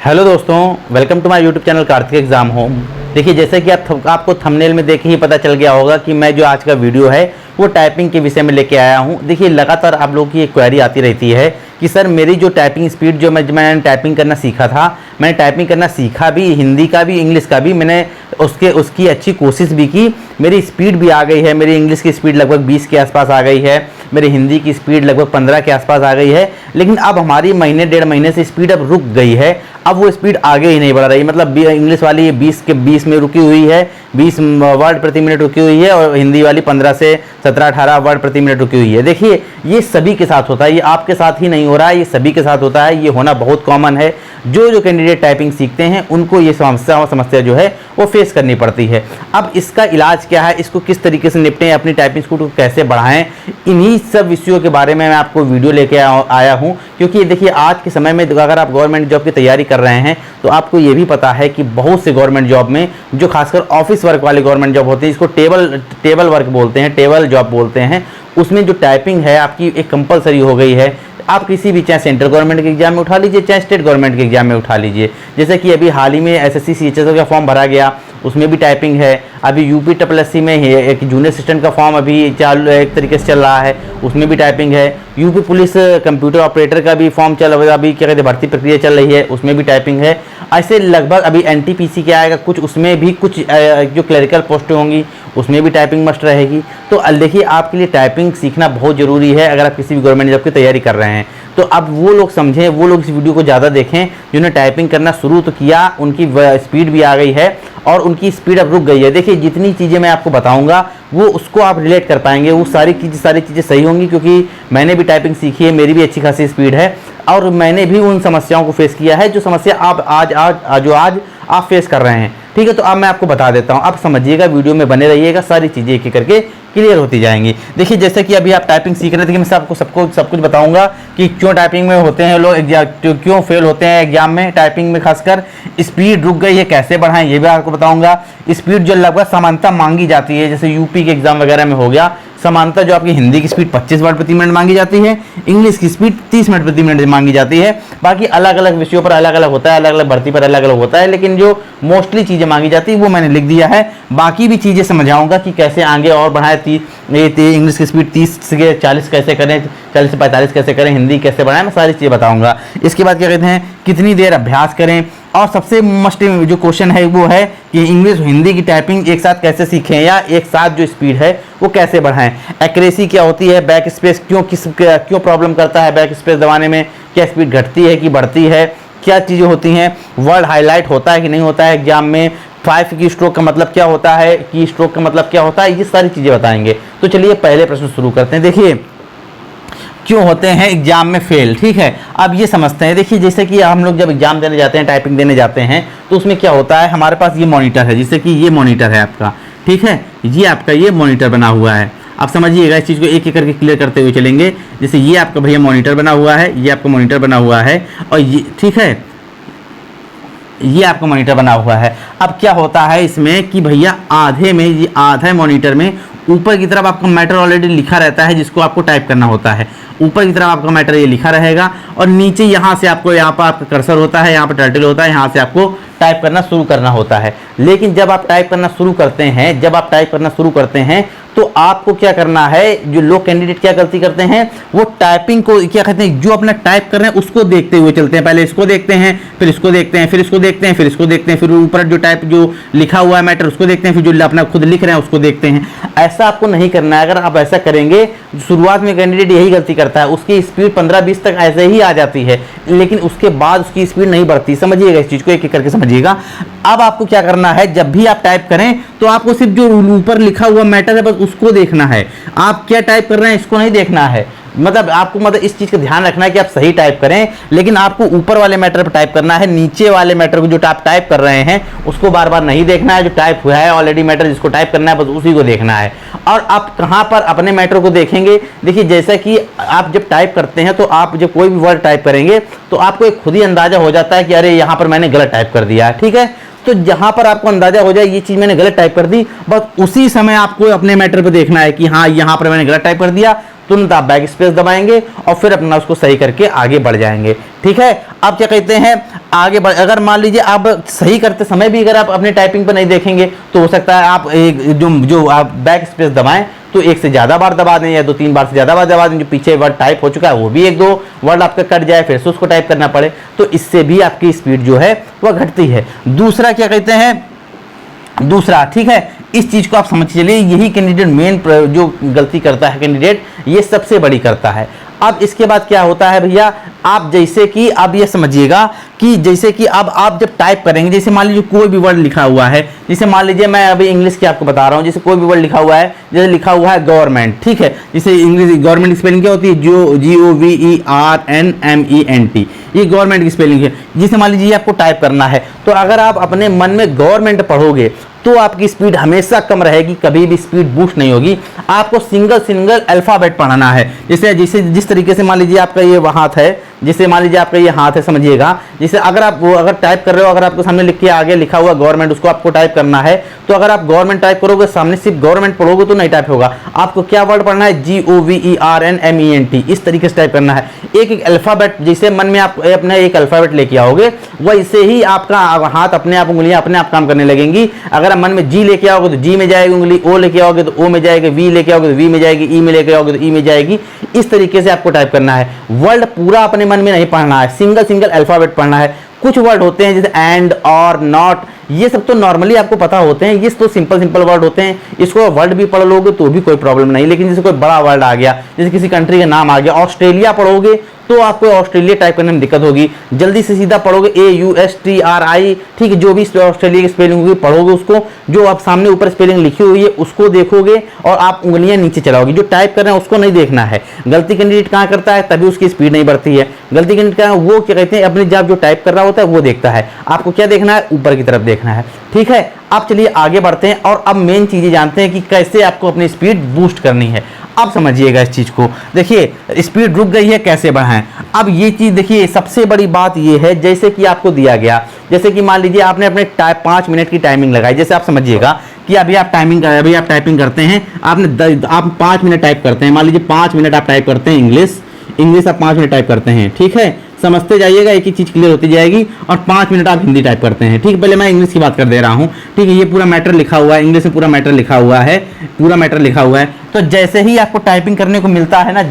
Hello दोस्तों, welcome to my YouTube channel Kartik exam home. देखिए, जैसे कि आपको थंबनेल में देख ही पता चल गया होगा कि मैं जो आज का वीडियो है वो टाइपिंग के विषय में लेके आया हूं। देखिए, लगातार आप लोगों की एक क्वेरी आती रहती है कि सर मेरी जो टाइपिंग स्पीड जो मैंने टाइपिंग करना सीखा था, मैंने टाइपिंग करना सीखा भी, हिंदी का भी इंग्लिश का भी, मैंने उसकी अच्छी कोशिश भी की, मेरी स्पीड भी आ गई है। मेरी इंग्लिश की स्पीड लगभग 20 के आसपास आ गई है, मेरी हिंदी की स्पीड लगभग 15 के आसपास आ गई है, लेकिन अब हमारी महीने डेढ़ महीने से स्पीड अब रुक गई है। अब वो स्पीड आगे ही नहीं बढ़ रही। मतलब इंग्लिश वाली 20 के 20 में रुकी हुई है, 20 वर्ड प्रति मिनट रुकी हुई है, और हिंदी वाली 15 से 17-18 वर्ड प्रति मिनट रुकी हुई है। देखिए, ये सभी के साथ होता है, ये आपके साथ ही नहीं हो रहा है, ये सभी के साथ होता है। ये होना बहुत कॉमन है। जो कैंडिडेट टाइपिंग सीखते हैं उनको ये समस्या जो है वो फेस करनी पड़ती है। अब इसका इलाज क्या है, इसको किस तरीके से निपटें, अपनी टाइपिंग स्पीड को कैसे बढ़ाएं, इन्हीं सब विषयों के बारे में मैं आपको वीडियो लेके आया हूं। क्योंकि देखिए, आज के समय में अगर आप गवर्नमेंट जॉब की तैयारी कर रहे हैं तो आपको ये भी पता है कि बहुत से गवर्नमेंट जॉब में, जो खासकर ऑफिस वर्क वाले गवर्नमेंट जॉब होते हैं, इसको टेबल वर्क बोलते हैं, टेबल जॉब बोलते हैं, उसमें जो टाइपिंग है आपकी एक कंपलसरी हो गई है। आप किसी भी, चाहे सेंट्रल गवर्नमेंट के एग्जाम में उठा लीजिए, चाहे स्टेट गवर्नमेंट के एग्जाम में उठा लीजिए। जैसे कि अभी हाल ही में एसएससी सीएचएसएल का फॉर्म भरा गया, उसमें भी टाइपिंग है। अभी यूपी SSC में एक जूनियर असिस्टेंट का फॉर्म अभी चालू एक तरीके से चल रहा है, उसमें भी टाइपिंग है। यूपी पुलिस कंप्यूटर ऑपरेटर का भी फॉर्म अभी क्या कहते हैं, भर्ती प्रक्रिया चल रही है, उसमें भी टाइपिंग है। ऐसे लगभग अभी NTPC के आएगा कुछ, उसमें भी कुछ जो क्लरिकल पोस्टें होंगी उसमें भी टाइपिंग मस्ट रहेगी। तो देखिए, आपके लिए टाइपिंग सीखना बहुत ज़रूरी है अगर आप किसी भी गवर्नमेंट जॉब की तैयारी कर रहे हैं। तो अब वो लोग समझें, वो लोग इस वीडियो को ज़्यादा देखें जिन्होंने टाइपिंग करना शुरू तो किया, उनकी स्पीड भी आ गई है और उनकी स्पीड अब रुक गई है। देखिए, जितनी चीज़ें मैं आपको बताऊंगा वो उसको आप रिलेट कर पाएंगे, वो सारी चीज़ें सही होंगी, क्योंकि मैंने भी टाइपिंग सीखी है, मेरी भी अच्छी खासी स्पीड है और मैंने भी उन समस्याओं को फेस किया है जो समस्या आप आज आप फेस कर रहे हैं। ठीक है, तो अब मैं आपको बता देता हूँ, आप समझिएगा, वीडियो में बने रहिएगा, सारी चीज़ें एक एक करके क्लियर होती जाएंगी। देखिए, जैसे कि अभी आप टाइपिंग सीख रहे थे, मैं आपको सब कुछ बताऊंगा कि क्यों टाइपिंग में होते हैं लोग, क्यों फेल होते हैं एग्जाम में टाइपिंग में, खासकर स्पीड रुक गई है, कैसे बढ़ाएं ये भी आपको बताऊंगा। स्पीड जो लगभग समानता मांगी जाती है, जैसे यूपी के एग्जाम वगैरह में हो गया, समानता जो आपकी हिंदी की स्पीड 25 वर्ड प्रति मिनट मांगी जाती है, इंग्लिश की स्पीड 30 मिनट प्रति मिनट मांगी जाती है। बाकी अलग अलग विषयों पर अलग अलग होता है, अलग अलग भर्ती पर अलग अलग होता है, लेकिन जो मोस्टली चीज़ें मांगी जाती है वो मैंने लिख दिया है। बाकी भी चीज़ें समझाऊंगा कि कैसे आगे और बढ़ाएं, इंग्लिश की स्पीड 30 से 40 कैसे करें, 40 से 45 कैसे करें, हिंदी कैसे बढ़ाएं, मैं सारी चीज़ें बताऊँगा। इसके बाद क्या कहते हैं, कितनी देर अभ्यास करें, और सबसे मस्ट जो क्वेश्चन है वो है कि इंग्लिश हिंदी की टाइपिंग एक साथ कैसे सीखें, या एक साथ जो स्पीड है वो कैसे बढ़ाएं। एक्यूरेसी क्या होती है, बैक स्पेस क्यों प्रॉब्लम करता है, बैक स्पेस दबाने में क्या स्पीड घटती है कि बढ़ती है, क्या चीज़ें होती हैं, वर्ड हाईलाइट होता है कि नहीं होता है एग्जाम में, 5 की स्ट्रोक का मतलब क्या होता है, की स्ट्रोक का मतलब क्या होता है, ये सारी चीज़ें बताएंगे। तो चलिए पहले प्रश्न शुरू करते हैं। देखिए, क्यों होते हैं एग्जाम में फेल। ठीक है, अब ये समझते हैं। देखिए, जैसे कि हम लोग जब एग्जाम देने जाते हैं, टाइपिंग देने जाते हैं, तो उसमें क्या होता है, हमारे पास ये मॉनिटर है, जैसे कि ये मॉनिटर है आपका, ठीक है, ये आपका ये मॉनिटर बना हुआ है। आप समझिएगा, इस चीज़ को एक एक करके क्लियर करते हुए चलेंगे। जैसे ये आपका भैया मॉनिटर बना हुआ है, ये आपका मॉनिटर बना हुआ है, और ये, ठीक है, ये आपका मॉनिटर बना हुआ है। अब क्या होता है इसमें कि भैया आधे में, ये आधा मॉनिटर में ऊपर की तरफ आपका मैटर ऑलरेडी लिखा रहता है, जिसको आपको टाइप करना होता है। ऊपर की तरफ आपका मैटर ये लिखा रहेगा, और नीचे यहाँ से आपको, यहाँ पर आपका कर्सर होता है, यहाँ पर टाइटल होता है, यहाँ से आपको टाइप करना शुरू करना होता है। लेकिन जब आप टाइप करना शुरू करते हैं तो आपको क्या करना है, जो लोग कैंडिडेट क्या गलती करते हैं, वो टाइपिंग को क्या कहते हैं, जो अपना टाइप कर रहे हैं उसको देखते हुए चलते हैं। पहले इसको देखते हैं, फिर इसको देखते हैं, फिर इसको देखते हैं, फिर इसको देखते हैं, फिर ऊपर जो टाइप जो लिखा हुआ है मैटर उसको देखते हैं, फिर जो अपना खुद लिख रहे हैं उसको देखते हैं। ऐसा आपको नहीं करना है। अगर आप ऐसा करेंगे, शुरुआत में कैंडिडेट यही गलती करता है, उसकी स्पीड 15-20 तक ऐसे ही आ जाती है, लेकिन उसके बाद उसकी स्पीड नहीं बढ़ती। समझिएगा, इस चीज़ को एक एक करके समझिएगा। अब आपको क्या करना है, जब भी आप टाइप करें तो आपको सिर्फ जो ऊपर लिखा हुआ मैटर है बस उसको देखना है। आप क्या टाइप कर रहे हैं इसको नहीं देखना है। मतलब आपको इस चीज़ का ध्यान रखना है कि आप सही टाइप करें, लेकिन आपको ऊपर वाले मैटर पर टाइप करना है। नीचे वाले मैटर को जो आप टाइप कर रहे हैं उसको बार बार नहीं देखना है। जो टाइप हुआ है ऑलरेडी मैटर, जिसको टाइप करना है बस उसी को देखना है। और आप कहाँ पर अपने मैटर को देखेंगे, देखिए, जैसा कि आप जब टाइप करते हैं तो आप जब कोई भी वर्ड टाइप करेंगे तो आपको एक खुद ही अंदाजा हो जाता है कि अरे यहाँ पर मैंने गलत टाइप कर दिया है। ठीक है, तो जहां पर आपको अंदाजा हो जाए ये चीज मैंने गलत टाइप कर दी, बस उसी समय आपको अपने मैटर पे देखना है कि हाँ, यहां पर मैंने गलत टाइप कर दिया, तुरंत आप बैक स्पेस दबाएंगे और फिर अपना उसको सही करके आगे बढ़ जाएंगे। ठीक है, अब क्या कहते हैं आगे बढ़, अगर मान लीजिए आप सही करते समय भी अगर आप अपने टाइपिंग पर नहीं देखेंगे तो हो सकता है आप जो आप बैक स्पेस दबाएं तो एक से ज़्यादा बार दबा दें या 2-3 बार से ज़्यादा बार दबा दें, जो पीछे वर्ड टाइप हो चुका है वो भी 1-2 वर्ड आपका कट जाए, फिर से उसको टाइप करना पड़े, तो इससे भी आपकी स्पीड जो है वह घटती है। दूसरा क्या कहते हैं, दूसरा ठीक है, इस चीज़ को आप समझ चलिए, यही कैंडिडेट मेन जो गलती करता है कैंडिडेट, ये सबसे बड़ी करता है। अब इसके बाद क्या होता है भैया, आप जैसे कि अब ये समझिएगा कि जैसे कि अब आप जब टाइप करेंगे, जैसे मान लीजिए कोई भी वर्ड लिखा हुआ है, जैसे मान लीजिए मैं अभी इंग्लिश की आपको बता रहा हूँ, जैसे कोई भी वर्ड लिखा हुआ है, जैसे लिखा हुआ है गवर्नमेंट, ठीक है, जैसे इंग्लिश गवर्नमेंट की स्पेलिंग क्या होती है, GOVERNMENT, ये गवर्नमेंट की स्पेलिंग है। जिसे मान लीजिए आपको टाइप करना है, तो अगर आप अपने मन में गवर्नमेंट पढ़ोगे तो आपकी स्पीड हमेशा कम रहेगी, कभी भी स्पीड बूस्ट नहीं होगी। आपको सिंगल अल्फाबेट पढ़ना है, जैसे जिस तरीके से मान लीजिए आपका ये हाथ है, जैसे मान लीजिए आपका ये हाथ है, समझिएगा, जैसे अगर आप अगर टाइप कर रहे हो, अगर आपको सामने लिख के आगे लिखा हुआ गवर्नमेंट, उसको आपको टाइप करना है, तो अगर आप गवर्नमेंट टाइप करोगे, सामने सिर्फ गवर्नमेंट पढ़ोगे तो नहीं टाइप होगा। आपको क्या वर्ड पढ़ना है, GOVERNMENT, इस तरीके से टाइप करना है। एक अल्फाबेट, जैसे मन में आप अपने एक अल्फाबेट लेके आओगे, वैसे ही आपका हाथ अपने आप, उंगलियां अपने आप काम करने लगेंगी। अगर मन में जी लेके आओगे तो जी में जाएगी उंगली, ओ लेके आओगे तो ओ में जाएगी, वी लेके आओगे तो वी में जाएगी, ई में लेके आओगे तो ई में जाएगी। इस तरीके से आपको टाइप करना है। वर्ड पूरा अपने मन में नहीं पढ़ना है, सिंगल अल्फाबेट पढ़ना है। कुछ वर्ड होते हैं जैसे एंड और नॉट, ये सब तो नॉर्मली आपको पता होते हैं, ये तो सिंपल वर्ड होते हैं, इसको वर्ड भी पढ़ लोगे तो भी कोई प्रॉब्लम नहीं। लेकिन जैसे कोई बड़ा वर्ड आ गया, जैसे किसी कंट्री का नाम आ गया, ऑस्ट्रेलिया पढ़ोगे तो आपको ऑस्ट्रेलिया टाइप करने में दिक्कत होगी। जल्दी से सीधा पढ़ोगे AUSTRI, ठीक है, जो भी ऑस्ट्रेलिया की स्पेलिंग होगी पढ़ोगे उसको, जो आप सामने ऊपर स्पेलिंग लिखी हुई है उसको देखोगे और आप उंगलियां नीचे चलाओगे। जो टाइप कर रहे हैं उसको नहीं देखना है। गलती कैंडिडेट कहाँ करता है, तभी उसकी स्पीड नहीं बढ़ती है। गलती कैंडिडेट कहाँ, वो क्या कहते हैं, अपने जब जो टाइप कर रहा होता है वो देखता है। आपको क्या देखना है, ऊपर की तरफ देखना है। ठीक है, अब चलिए आगे बढ़ते हैं और अब मेन चीजें जानते हैं कि कैसे आपको अपनी स्पीड बूस्ट करनी है। अब समझिएगा इस चीज को, देखिए स्पीड रुक गई है, कैसे बढ़ाएं। अब ये चीज देखिए, सबसे बड़ी बात ये है, जैसे कि आपको दिया गया, जैसे कि मान लीजिए आपने अपने 5 मिनट की टाइमिंग लगाई। जैसे आप समझिएगा कि अभी आप टाइपिंग करते हैं, आप 5 मिनट टाइप करते हैं, मान लीजिए 5 मिनट आप टाइप करते हैं इंग्लिश आप 5 मिनट टाइप करते हैं, ठीक है, समझते जाइएगा, एक ही चीज क्लियर होती जाएगी। और 5 मिनट आप हिंदी टाइप करते हैं, ठीक है। पहले मैं इंग्लिश की बात कर दे रहा हूँ, ठीक है, ये पूरा मैटर लिखा हुआ है, इंग्लिश में पूरा मैटर लिखा हुआ है, तो जैसे ही आपको टाइपिंग करने को मिलता है ना,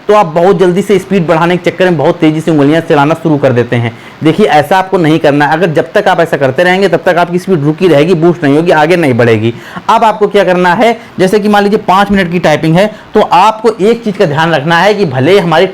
तो आप बहुत जल्दी से स्पीड बढ़ाने के चक्कर में बहुत तेजी से उंगलियां चलाना शुरू कर देते हैं। देखिए ऐसा आपको नहीं करना है। अगर जब तक आप ऐसा करते रहेंगे तब तक आपकी स्पीड रुकी रहेगी, बूस्ट नहीं होगी, आगे नहीं बढ़ेगी। अब आपको क्या करना है, जैसे कि मान लीजिए 5 मिनट की टाइपिंग है, तो आपको एक चीज का ध्यान रखना है कि भले हमारी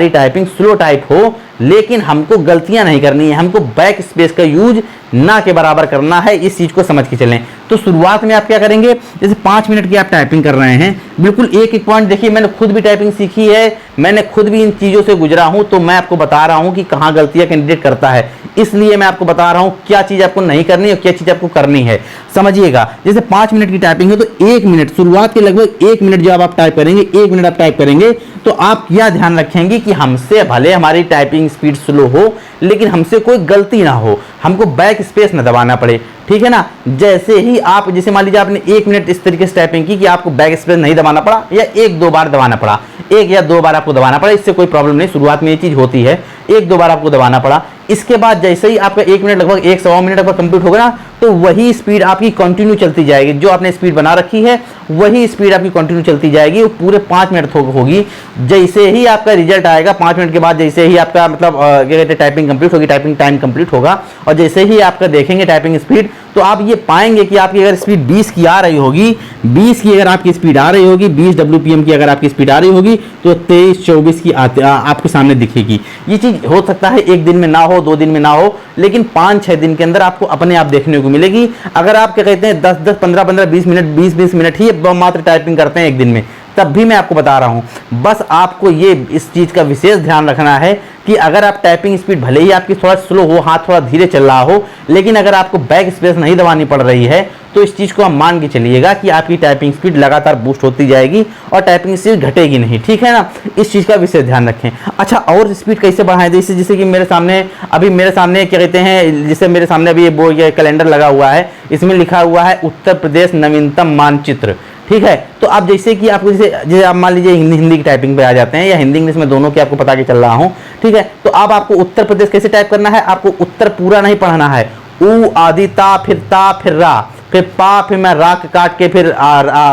टाइपिंग स्लो टाइप हो, लेकिन हमको गलतियां नहीं करनी है, हमको बैक स्पेस का यूज ना के बराबर करना है। इस चीज को समझ के चलें। तो शुरुआत में आप क्या करेंगे, जैसे 5 मिनट की आप टाइपिंग कर रहे हैं, बिल्कुल एक पॉइंट देखिए, मैंने खुद भी टाइपिंग सीखी है, मैंने खुद भी इन चीजों से गुजरा हूं, तो मैं आपको बता रहा हूं कि कहां गलतियां कैंडिडेट करता है। इसलिए मैं आपको बता रहा हूं क्या चीज आपको नहीं करनी है और क्या चीज आपको करनी है, समझिएगा। जैसे 5 मिनट की टाइपिंग है तो 1 मिनट, शुरुआत के लगभग 1 मिनट जब आप टाइप करेंगे, 1 मिनट आप टाइप करेंगे, तो आप क्या ध्यान रखेंगे कि हमसे भले हमारी टाइपिंग स्पीड स्लो हो, लेकिन हमसे कोई गलती ना हो, हमको बैक स्पेस ना दबाना पड़े, ठीक है ना। जैसे ही आप, जैसे मान लीजिए आपने 1 मिनट इस तरीके से टाइपिंग की कि आपको बैक स्पेस नहीं दबाना पड़ा, या 1-2 बार दबाना पड़ा, 1 या 2 बार आपको दबाना पड़ा, इससे कोई प्रॉब्लम नहीं, शुरुआत में ये चीज होती है, 1-2 बार आपको दबाना पड़ा। इसके बाद जैसे ही आपका 1 मिनट लगभग 1-1.25 मिनट पर कंप्लीट होगा ना, तो वही स्पीड आपकी कंटिन्यू चलती जाएगी। जो आपने स्पीड बना रखी है वही स्पीड आपकी कंटिन्यू चलती जाएगी, वो पूरे 5 मिनट होगी। जैसे ही आपका रिजल्ट आएगा 5 मिनट के बाद, जैसे ही आपका मतलब क्या कहते हैं टाइपिंग कंप्लीट होगी, टाइपिंग टाइम कंप्लीट होगा, और जैसे ही आपका देखेंगे टाइपिंग स्पीड, तो आप ये पाएंगे कि आपकी अगर स्पीड 20 की आ रही होगी, 20 की अगर आपकी स्पीड आ रही होगी, 20 WPM की अगर आपकी स्पीड आ रही होगी, तो 23-24 की आपके सामने दिखेगी। ये चीज हो सकता है 1 दिन में ना हो, 2 दिन में ना हो, लेकिन 5-6 दिन के अंदर आपको अपने आप देखने को मिलेगी। अगर आप क्या कहते हैं 10-10, 15-15, 20 मिनट, 20-20 मिनट ही मात्र टाइपिंग करते हैं 1 दिन में, तब भी मैं आपको बता रहा हूं। बस आपको ये इस चीज का विशेष ध्यान रखना है कि अगर आप टाइपिंग स्पीड भले ही आपकी थोड़ा स्लो हो, हाथ थोड़ा धीरे चल रहा हो, लेकिन अगर आपको बैक स्पेस नहीं दबानी पड़ रही है, तो इस चीज को आप मान के चलिएगा कि आपकी टाइपिंग स्पीड लगातार बूस्ट होती जाएगी और टाइपिंग स्पीड घटेगी नहीं, ठीक है ना। इस चीज का विशेष ध्यान रखें। अच्छा, और स्पीड कैसे बढ़ाएं, जैसे कि मेरे सामने क्या कहते हैं, जैसे मेरे सामने अभी ये कैलेंडर लगा हुआ है, इसमें लिखा हुआ है उत्तर प्रदेश नवीनतम मानचित्र, ठीक है। तो आप जैसे कि आपको जैसे आप मान लीजिए हिंदी की टाइपिंग पे आ जाते हैं, या हिंदी इंग्लिश में दोनों की आपको पता के चल रहा हूँ, ठीक है। तो अब आपको उत्तर प्रदेश कैसे टाइप करना है, आपको उत्तर पूरा नहीं पढ़ना है, ऊ आदि ता फिर रा, फिर पा, फिर मैं रा काट के फिर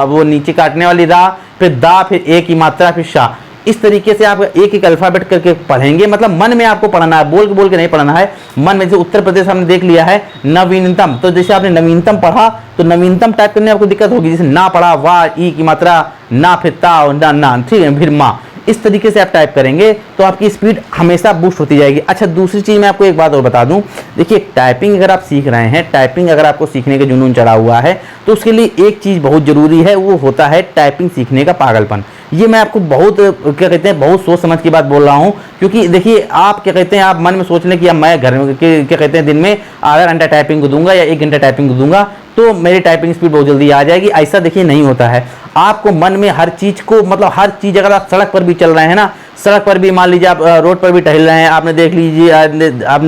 वो नीचे काटने वाली रा, फिर दा, फिर ए की मात्रा, फिर शा। इस तरीके से आप एक एक अल्फाबेट करके पढ़ेंगे, मतलब मन में आपको पढ़ना है, बोल के नहीं पढ़ना है, मन में। जैसे उत्तर प्रदेश हमने देख लिया है नवीनतम, तो जैसे आपने नवीनतम पढ़ा तो नवीनतम टाइप करने में आपको दिक्कत होगी। जैसे ना पढ़ा, वाह, ई की मात्रा, ना, फिर ता, ना, ठीक है, फिर माँ। इस तरीके से आप टाइप करेंगे तो आपकी स्पीड हमेशा बूस्ट होती जाएगी। अच्छा, दूसरी चीज़ मैं आपको एक बात और बता दूं, देखिए टाइपिंग अगर आप सीख रहे हैं, टाइपिंग अगर आपको सीखने का जुनून चढ़ा हुआ है, तो उसके लिए एक चीज़ बहुत ज़रूरी है, वो होता है टाइपिंग सीखने का पागलपन। ये मैं आपको बहुत क्या कहते हैं, बहुत सोच समझ की बात बोल रहा हूँ, क्योंकि देखिए आप क्या कहते हैं, आप मन में सोच लें कि अब मैं घर में क्या कहते हैं दिन में आधा घंटा टाइपिंग को दूंगा या 1 घंटा टाइपिंग को दूंगा तो मेरी टाइपिंग स्पीड बहुत जल्दी आ जाएगी। ऐसा देखिए नहीं होता है। आपको मन में हर चीज़ को, मतलब हर चीज़, अगर आप सड़क पर भी चल रहे हैं ना, सड़क पर भी मान लीजिए आप रोड पर भी टहल रहे हैं, आपने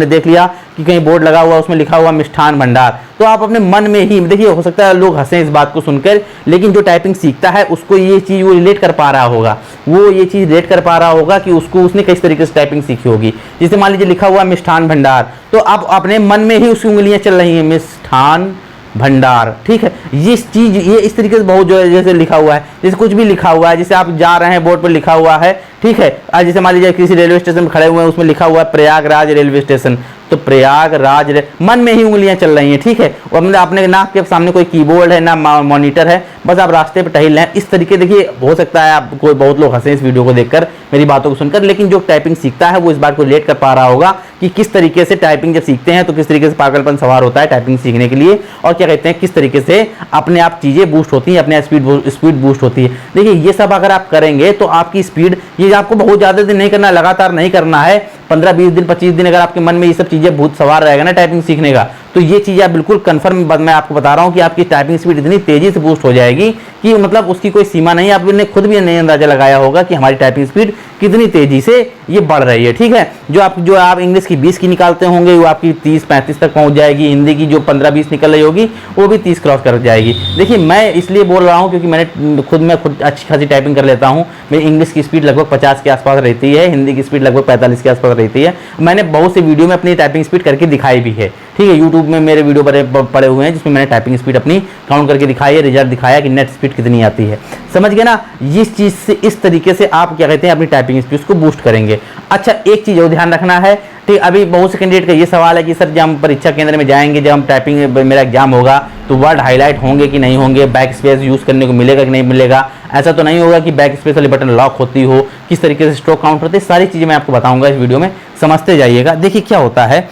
देख लिया कि कहीं बोर्ड लगा हुआ, उसमें लिखा हुआ मिष्ठान भंडार, तो आप अपने मन में ही देखिए, हो सकता है लोग हंसें इस बात को सुनकर, लेकिन जो टाइपिंग सीखता है उसको ये चीज़ वो रिलेट कर पा रहा होगा, वो ये चीज़ रिलेट कर पा रहा होगा कि उसने किस तरीके से टाइपिंग सीखी होगी। जैसे मान लीजिए लिखा हुआ मिष्ठान भंडार, तो आप अपने मन में ही उसकी उंगलियां चल रही हैं, मिष्ठान भंडार, ठीक है। ये चीज ये इस तरीके से बहुत जो है, जैसे लिखा हुआ है, जैसे कुछ भी लिखा हुआ है, जैसे आप जा रहे हैं बोर्ड पर लिखा हुआ है, ठीक है। जैसे मान लीजिए किसी रेलवे स्टेशन में खड़े हुए हैं, उसमें लिखा हुआ है प्रयागराज रेलवे स्टेशन, तो प्रयागराज मन में ही उंगलियां चल रही हैं, ठीक है। और आपने नाक के सामने कोई कीबोर्ड है ना मॉनिटर है, बस आप रास्ते पर टहल रहे हैं। इस तरीके देखिए, हो सकता है आप कोई बहुत लोग हंसे इस वीडियो को देखकर, मेरी बातों को सुनकर, लेकिन जो टाइपिंग सीखता है वो इस बात को रिलेट कर पा रहा होगा कि किस तरीके से टाइपिंग जब सीखते हैं तो किस तरीके से पागलपन सवार होता है टाइपिंग सीखने के लिए, और क्या कहते हैं किस तरीके से अपने आप चीज़ें बूस्ट होती हैं, अपने स्पीड बूस्ट होती है। देखिए ये सब अगर आप करेंगे तो आपकी स्पीड, ये आपको बहुत ज़्यादा दिन नहीं करना, लगातार नहीं करना है, 15-20 दिन 25 दिन अगर आपके मन में ये सब चीज़ें भूत सवार रहेगा ना टाइपिंग सीखने का, तो ये चीज़ आप बिल्कुल कंफर्म, मैं आपको बता रहा हूँ कि आपकी टाइपिंग स्पीड इतनी तेज़ी से बूस्ट हो जाएगी कि मतलब उसकी कोई सीमा नहीं। आपने खुद भी नहीं अंदाजा लगाया होगा कि हमारी टाइपिंग स्पीड कितनी तेज़ी से ये बढ़ रही है, ठीक है। जो आप इंग्लिश की 20 की निकालते होंगे वो आपकी 30-35 तक पहुँच जाएगी, हिंदी की जो 15-20 निकल रही होगी वो भी 30 क्रॉस कर जाएगी। देखिए मैं इसलिए बोल रहा हूँ क्योंकि मैं खुद अच्छी खासी टाइपिंग कर लेता हूँ। मेरी इंग्लिश की स्पीड लगभग 50 के आसपास रहती है, हिंदी की स्पीड लगभग 45 के आसपास रहती है। मैंने बहुत से वीडियो में अपनी टाइपिंग स्पीड करके दिखाई भी है, ठीक है। यूट्यूब में मेरे वीडियो पड़े हुए हैं जिसमें मैंने टाइपिंग स्पीड अपनी काउंट करके दिखाई है, रिजल्ट दिखाया कि नेट स्पीड कितनी आती है, समझ गए ना। इस चीज़ से, इस तरीके से आप क्या कहते हैं अपनी टाइपिंग स्पीड को बूस्ट करेंगे। अच्छा, एक चीज़ और ध्यान रखना है, ठीक। अभी बहुत से कैंडिडेट का ये सवाल है कि सर जब हम परीक्षा केंद्र में जाएंगे, जब हम टाइपिंग मेरा एग्जाम होगा तो वर्ड हाईलाइट होंगे कि नहीं होंगे, बैक स्पेस यूज़ करने को मिलेगा कि नहीं मिलेगा, ऐसा तो नहीं होगा कि बैक स्पेस वाली बटन लॉक होती हो, किस तरीके से स्ट्रोक काउंट होते हैं, सारी चीज़ें मैं आपको बताऊंगा इस वीडियो में, समझते जाइएगा। देखिए क्या होता है,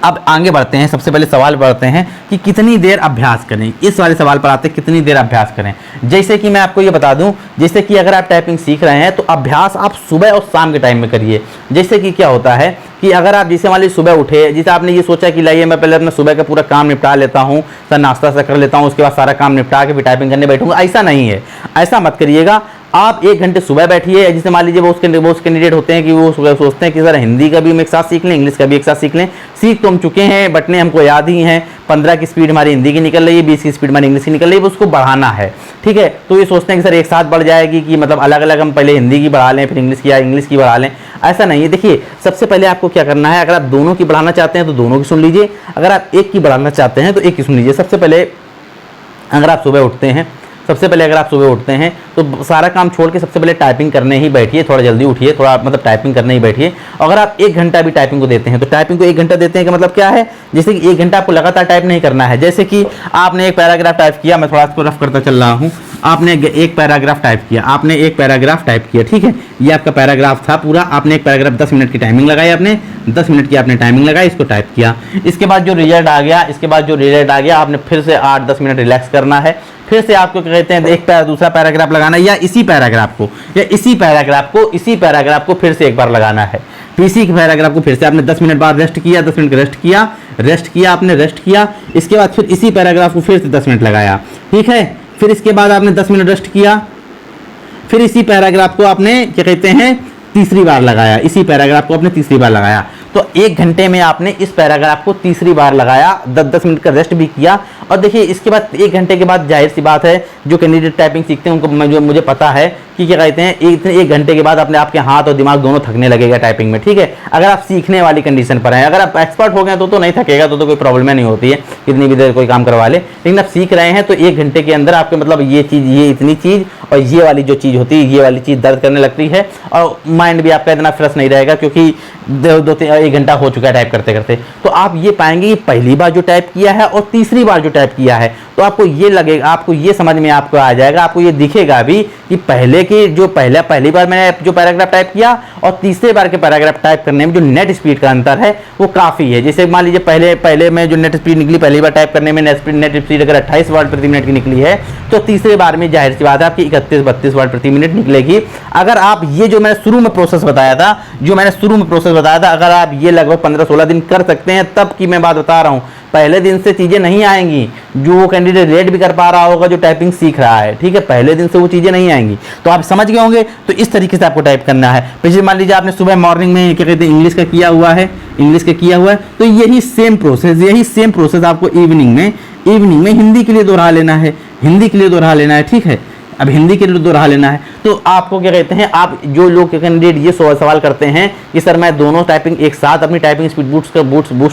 अब आगे बढ़ते हैं। सबसे पहले सवाल बढ़ते हैं कि कितनी देर अभ्यास करें। इस वाले सवाल पर आते हैं, कितनी देर अभ्यास करें। जैसे कि मैं आपको ये बता दूं, जैसे कि अगर आप टाइपिंग सीख रहे हैं तो अभ्यास आप सुबह और शाम के टाइम में करिए। जैसे कि क्या होता है कि अगर आप जैसे मान लीजिए सुबह उठे, जैसे आपने ये सोचा कि लाइए मैं पहले अपना सुबह का पूरा काम निपटा लेता हूँ, सर नाश्ता सा कर लेता हूँ, उसके बाद सारा काम निपटा के फिर टाइपिंग करने बैठूंगा, ऐसा नहीं है। ऐसा मत करिएगा। आप 1 घंटे सुबह बैठिए। जैसे मान लीजिए बहुत कैंडिडेट होते हैं कि वो सुबह सोचते हैं कि सर हिंदी का भी हम एक साथ सीख लें, इंग्लिश का भी एक साथ सीख लें। सीख तो हम चुके हैं, बटने हमको याद ही हैं। 15 की स्पीड हमारी हिंदी की निकल रही है, 20 की स्पीड हमारी इंग्लिश की निकल रही है, उसको बढ़ाना है, ठीक है। तो ये सोचते हैं कि सर एक साथ बढ़ जाएगी, कि मतलब अलग अलग हम पहले हिंदी की बढ़ा लें फिर इंग्लिश की बढ़ा लें, ऐसा नहीं है। देखिए सबसे पहले आपको क्या करना है, अगर आप दोनों की बढ़ाना चाहते हैं तो दोनों की सुन लीजिए, अगर आप एक की बढ़ाना चाहते हैं तो एक की सुन लीजिए। सबसे पहले अगर आप सुबह उठते हैं, तो सारा काम छोड़ के सबसे पहले टाइपिंग करने ही बैठिए। थोड़ा जल्दी उठिए, थोड़ा मतलब टाइपिंग करने ही बैठिए। अगर आप 1 घंटा भी टाइपिंग को देते हैं तो टाइपिंग को 1 घंटा देते हैं का मतलब क्या है, जैसे कि 1 घंटा आपको लगातार टाइप नहीं करना है। जैसे कि आपने एक पैराग्राफ टाइप किया, मैं थोड़ा इसको रफ करता चल रहा हूँ। आपने एक पैराग्राफ टाइप किया, ठीक है। ये आपका पैराग्राफ था पूरा। आपने एक पैराग्राफ 10 मिनट की टाइमिंग लगाई, आपने 10 मिनट की आपने टाइमिंग लगाई, इसको टाइप किया। इसके बाद जो रिजल्ट आ गया, आपने फिर से 8-10 मिनट रिलैक्स करना है। फिर से आपको क्या कहते हैं दूसरा पैराग्राफ लगाना है, या इसी पैराग्राफ को फिर से एक बार लगाना है। इसी पैराग्राफ को फिर से आपने 10 मिनट बाद रेस्ट किया, 10 मिनट रेस्ट किया। इसके बाद फिर इसी पैराग्राफ को फिर से 10 मिनट लगाया, ठीक है। फिर इसके बाद आपने 10 मिनट रेस्ट किया, फिर इसी पैराग्राफ को आपने क्या कहते हैं तीसरी बार लगाया, तो 1 घंटे में आपने इस पैराग्राफ को तीसरी बार लगाया, 10-10 मिनट का रेस्ट भी किया और देखिए इसके बाद 1 घंटे के बाद जाहिर सी बात है जो कैंडिडेट टाइपिंग सीखते हैं उनको मुझे पता है कि क्या कहते हैं 1 घंटे के बाद अपने आपके हाथ और दिमाग दोनों थकने लगेगा टाइपिंग में, ठीक है। अगर आप सीखने वाली कंडीशन पर हैं, अगर आप एक्सपर्ट हो गए तो नहीं थकेगा, तो कोई प्रॉब्लम नहीं होती है, कितनी भी देर कोई काम करवा ले। लेकिन आप सीख रहे हैं तो 1 घंटे के अंदर आपके मतलब ये चीज़, ये इतनी चीज़ और ये वाली जो चीज़ होती है, ये वाली चीज़ दर्द करने लगती है और माइंड भी आपका इतना फ्रेश नहीं रहेगा क्योंकि 1 घंटा हो चुका है टाइप करते करते। तो आप ये पाएंगे कि पहली बार जो टाइप किया है और तीसरी बार जो टाइप किया है तो आपको ये लगेगा, आपको ये समझ में आपको आ जाएगा, आपको ये दिखेगा भी कि पहले की जो पहली बार मैंने जो पैराग्राफ टाइप किया और तीसरे बार के पैराग्राफ टाइप करने में जो नेट स्पीड का अंतर है वो काफ़ी है। जैसे मान लीजिए पहले में जो नेट स्पीड निकली पहली बार टाइप करने में नेट स्पीड अगर 28 वर्ड प्रति मिनट की निकली है तो तीसरे बार में जाहिर सी बात है आपकी 31-32 वर्ड प्रति मिनट निकलेगी। अगर आप ये जो मैंने शुरू में प्रोसेस बताया था, अगर आप ये लगभग 15-16 दिन कर सकते हैं, तब की मैं बात बता रहा हूँ, पहले दिन से चीज़ें नहीं आएंगी। जो वो कैंडिडेट रेट भी कर पा रहा होगा जो टाइपिंग सीख रहा है, ठीक है, पहले दिन से वो चीज़ें नहीं आएंगी। तो आप समझ गए होंगे। तो इस तरीके से आपको टाइप करना है। जैसे मान लीजिए आपने सुबह मॉर्निंग में क्या कहते हैं इंग्लिश का किया हुआ है, तो यही सेम प्रोसेस आपको इवनिंग में हिंदी के लिए दोहरा लेना है, ठीक है। अब हिंदी के लिए दोहरा लेना है तो आपको क्या कहते हैं, आप जो लोग कैंडिडेट ये सवाल करते हैं कि सर मैं दोनों टाइपिंग एक साथ अपनी टाइपिंग स्पीड बूस्ट